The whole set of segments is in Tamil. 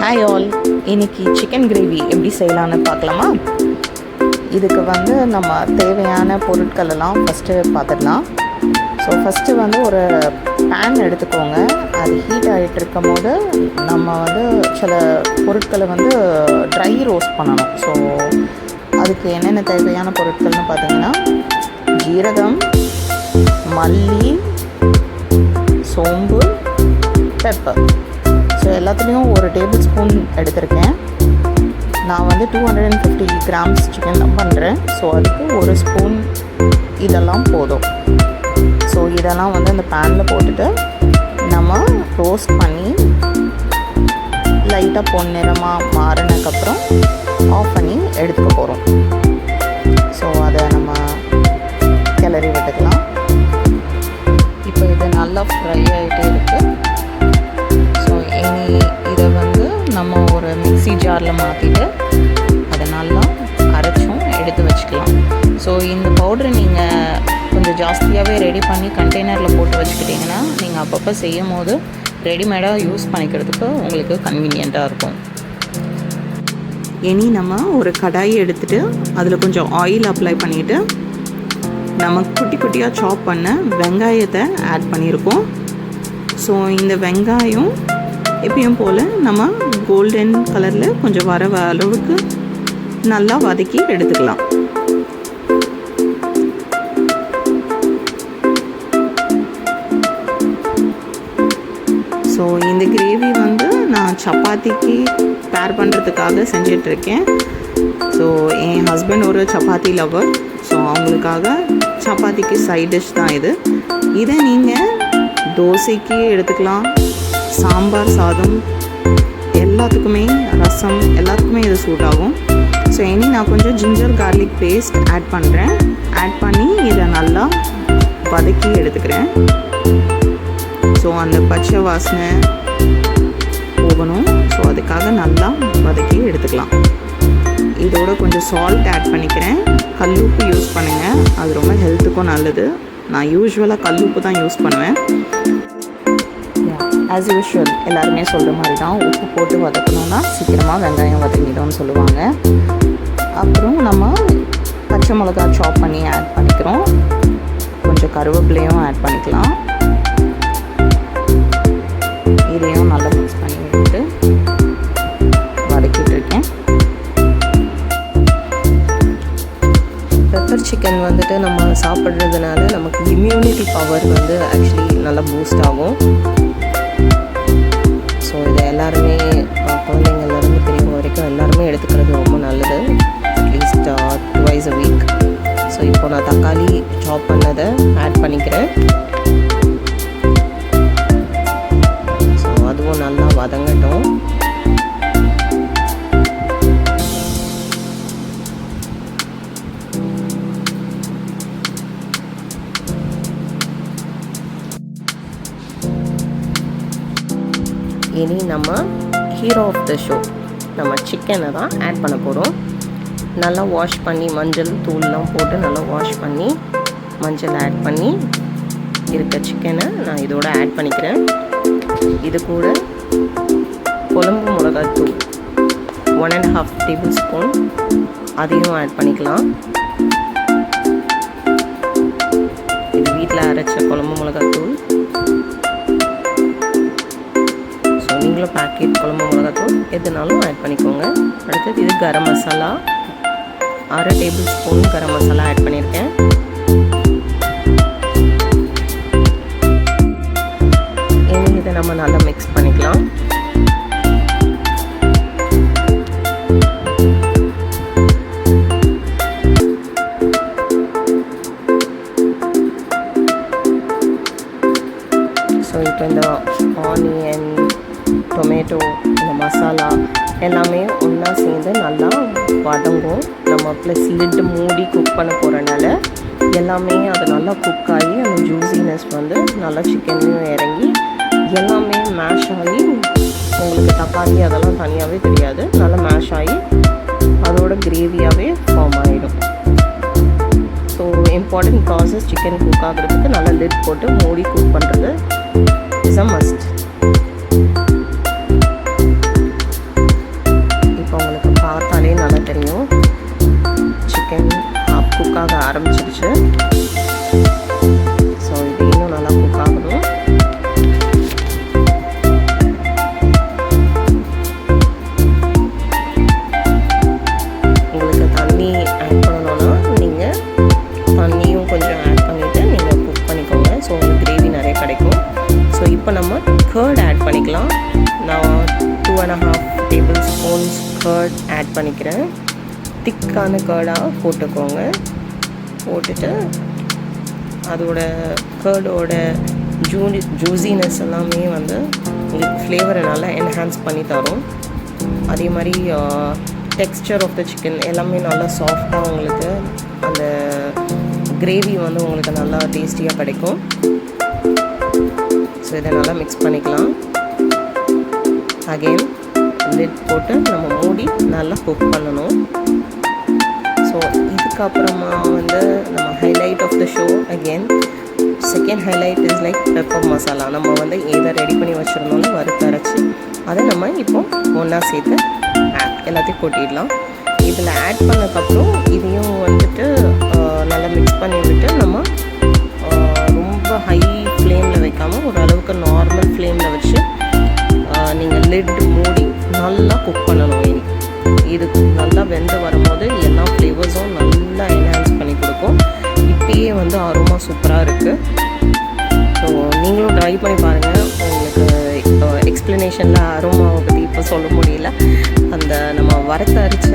ஹாய் ஆல், இன்னைக்கு சிக்கன் கிரேவி எப்படி செய்யலான்னு பார்க்கலாமா? இதுக்கு நம்ம தேவையான பொருட்கள் எல்லாம் ஃபஸ்ட்டு பார்த்துடலாம். ஸோ ஃபஸ்ட்டு ஒரு பேன் எடுத்துக்கோங்க. அது ஹீட் ஆகிட்டு இருக்கும் போது நம்ம சில பொருட்களை ட்ரை ரோஸ்ட் பண்ணணும். ஸோ அதுக்கு என்னென்ன தேவையான பொருட்கள்னு பார்த்தீங்கன்னா, ஜீரகம், மல்லி, சோம்பு, பெப்பர். ஸோ எல்லாத்துலேயும் ஒரு டேபிள் ஸ்பூன் எடுத்திருக்கேன். நான் 250 கிராம்ஸ் சிக்கன் தான் பண்ணுறேன். ஸோ அதுக்கு ஒரு ஸ்பூன் இதெல்லாம் போதும். ஸோ இதெல்லாம் அந்த பேனில் போட்டுட்டு நம்ம ரோஸ்ட் பண்ணி லைட்டாக பொன்னிறமாக மாறினதுக்கப்புறம் ஆஃப் பண்ணி எடுத்துக்க போகிறோம். ஸோ அதை நம்ம கிளறி விட்டுக்கலாம். இப்போ இது நல்லா ஃப்ரை ஆகிட்டே இருக்குது. ஸோ இதை நம்ம ஒரு மிக்ஸி ஜாரில் மாற்றிட்டு அதை நல்லா அரைச்சும் எடுத்து வச்சுக்கலாம். ஸோ இந்த பவுடரை நீங்கள் கொஞ்சம் ஜாஸ்தியாகவே ரெடி பண்ணி கண்டெய்னரில் போட்டு வச்சுக்கிட்டிங்கன்னா நீங்கள் அப்பப்போ செய்யும் போது ரெடிமேடாக யூஸ் பண்ணிக்கிறதுக்கு உங்களுக்கு கன்வீனியண்ட்டாக இருக்கும். இனி நம்ம ஒரு கடாயை எடுத்துகிட்டு அதில் கொஞ்சம் ஆயில் அப்ளை பண்ணிவிட்டு நம்ம குட்டி குட்டியாக சாப் பண்ண வெங்காயத்தை ஆட் பண்ணியிருக்கோம். ஸோ இந்த வெங்காயம் எப்பயும் போல் நம்ம கோல்டன் கலரில் கொஞ்சம் வர அளவுக்கு நல்லா வதக்கி எடுத்துக்கலாம். ஸோ இந்த கிரேவி நான் சப்பாத்திக்கு பேர் பண்ணுறதுக்காக செஞ்சிட்ருக்கேன். ஸோ என் ஹஸ்பண்ட் ஒரு சப்பாத்தி லவர். ஸோ அவங்களுக்காக சப்பாத்திக்கு சைட் டிஷ் தான் இது. இதை நீங்கள் தோசைக்கு எடுத்துக்கலாம், சாம்பார் சாதம் எல்லாத்துக்குமே, ரசம் எல்லாத்துக்குமே இது சூட் ஆகும். ஸோ இனி நான் கொஞ்சம் ஜிஞ்சர் கார்லிக் பேஸ்ட் ஆட் பண்ணுறேன். ஆட் பண்ணி இதை நல்லா வதக்கி எடுத்துக்கிறேன். ஸோ அந்த பச்சை வாசனை போகணும். ஸோ அதுக்காக நல்லா வதக்கி எடுத்துக்கலாம். இதோட கொஞ்சம் சால்ட் ஆட் பண்ணிக்கிறேன். கல்லுப்பு யூஸ் பண்ணுங்கள், அது ரொம்ப ஹெல்த்துக்கும் நல்லது. நான் யூஸ்வலாக கல்லுப்பு தான் யூஸ் பண்ணுவேன். ஆஸ் யூஷுவல் எல்லாருமே சொல்கிற மாதிரி தான், உப்பு போட்டு வதக்கணுன்னா சீக்கிரமாக வெங்காயம் வதங்கிடும்னு சொல்லுவாங்க. அப்புறம் நம்ம பச்சை மிளகா சாப் பண்ணி ஆட் பண்ணிக்கிறோம். கொஞ்சம் கருவேப்பிலையும் ஆட் பண்ணிக்கலாம். இதையும் நல்லா மிக்ஸ் பண்ணி விட்டு வதக்கிட்டு இருக்கேன். பெப்பர் சிக்கன் நம்ம சாப்பிட்றதுனால நமக்கு இம்யூனிட்டி பவர் ஆக்சுவலி நல்லா பூஸ்ட் ஆகும். ஸோ இதை எல்லாருமே குழந்தைங்கள்லேருந்து பெரியவங்க வரைக்கும் எல்லாருமே எடுத்துக்கிறது ரொம்ப நல்லது. At least twice a week. So இப்போ நான் தக்காளி சாப் பண்ணதை ஆட் பண்ணிக்கிறேன். ஸோ அதுவும் நல்லா வதங்கட்டும். இனி நம்ம ஹீரோ ஆஃப் த ஷோ நம்ம சிக்கனை தான் ஆட் பண்ண போகிறோம். நல்லா வாஷ் பண்ணி மஞ்சள் தூள்லாம் போட்டு நல்லா வாஷ் பண்ணி மஞ்சள் ஆட் பண்ணி இருக்க சிக்கனை நான் இதோட ஆட் பண்ணிக்கிறேன். இது கூட குழம்பு மிளகாத்தூள் 1.5 டேபிள் ஸ்பூன் அதையும் ஆட் பண்ணிக்கலாம். இது வீட்டில் அரைச்ச குழம்பு மிளகாத்தூள். நீங்களும் பேக்கெட் குழம்பு மிளகாத்தூள் எதுனாலும் ஆட் பண்ணிக்கோங்க. அடுத்தது இது garam masala 1/2 table spoon garam masala add பண்ணியிருக்கேன். இனி இதை நம்ம நல்லா மிக்ஸ் பண்ணிக்கலாம். ஸோ இப்போ இந்த ஆனியன், டொமேட்டோ, இந்த மசாலா எல்லாமே ஒன்றா சேர்ந்து நல்லா வதங்கும். நம்ம ப்ளஸ் லிட்டு மூடி குக் பண்ண போகிறனால எல்லாமே அது நல்லா குக் ஆகி அந்த ஜூஸினஸ் நல்லா சிக்கன்லேயும் இறங்கி எல்லாமே மேஷ் ஆகி உங்களுக்கு தக்காளி அதெல்லாம் தனியாகவே தெரியாது. நல்லா மேஷ் ஆகி அதோட கிரேவியாகவே ஃபார்ம் ஆகிடும். So important process chicken cook ஆகிறதுக்கு நல்லா லிட் போட்டு மூடி குக் பண்ணுறது is a must. Tablespoons curd add பண்ணிக்கிறேன். திக்கான கர்டாக போட்டுக்கோங்க. போட்டுட்டு அதோட கர்டோட ஜூஸினஸ் எல்லாமே வந்து உங்களுக்கு ஃப்ளேவரை நல்லா என்ஹான்ஸ் பண்ணி தரும். அதே மாதிரி டெக்ஸ்சர் ஆஃப் த சிக்கன் எல்லாமே நல்லா சாஃப்டாக உங்களுக்கு அந்த கிரேவி வந்து உங்களுக்கு நல்லா டேஸ்டியாக கிடைக்கும். ஸோ இதை நல்லா மிக்ஸ் பண்ணிக்கலாம். அகெயின் லிட் போட்டு நம்ம மூடி நல்லா குக் பண்ணணும். ஸோ இதுக்கப்புறமா வந்து நம்ம highlight of the show again second highlight is like pepper masala. நம்ம வந்து எதை ரெடி பண்ணி வச்சுருந்தோம்னா வறுத்தரைச்சி அதை நம்ம இப்போ ஒன்றா சேர்த்து எல்லாத்தையும் கொட்டிடலாம். இதில் ஆட் பண்ணதுக்கப்புறம் இதையும் வந்துட்டு நல்லா மிக்ஸ் பண்ணி விட்டு நம்ம ரொம்ப ஹை ஃப்ளேமில் வைக்காமல் ஓரளவுக்கு நார்மல் ஃப்ளேமில் வச்சு நீங்கள் லிட் மூடி நல்லா குக் பண்ணணும். இது நல்லா வெந்து வரும்போது எல்லா ஃப்ளேவர்ஸும் நல்லா என்ஹான்ஸ் பண்ணி கொடுக்கும். இப்பயே வந்து அரோமா சூப்பராக இருக்குது. ஸோ நீங்களும் ட்ரை பண்ணி பாருங்கள். உங்களுக்கு எக்ஸ்ப்ளனேஷனில் அரோமாவை பற்றி இப்போ சொல்ல முடியல. அந்த நம்ம வறுத்தரைச்ச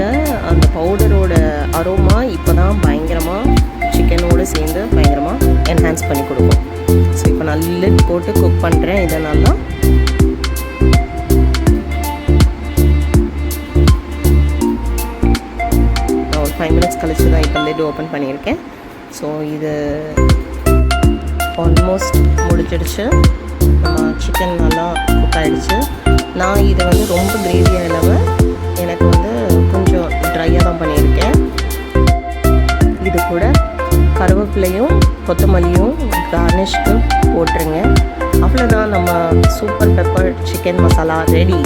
அந்த பவுடரோட அரோமா இப்போ தான் பயங்கரமாக சிக்கனோடு சேர்ந்து பயங்கரமாக என்ஹான்ஸ் பண்ணி கொடுக்கும். ஸோ இப்போ நல்லா போட்டு குக் பண்ணுறேன். இதை நல்லா ஒரு 5 minutes கழிச்சு தான் இப்போ லிட் ஓப்பன் பண்ணியிருக்கேன். ஸோ இது ஆல்மோஸ்ட் முடிச்சிடுச்சு. நம்ம சிக்கன் நல்லா குக் ஆகிடுச்சு. நான் இதை வந்து ரொம்ப கிரேவியாக இல்லாமல் எனக்கு வந்து கொஞ்சம் ட்ரையாக தான் பண்ணியிருக்கேன். இது கூட கருவேப்பிலையும் கொத்தமல்லியும் கார்னிஷ்க்கு போட்டுருங்க. அவ்வளோதான், நம்ம super pepper chicken masala ready.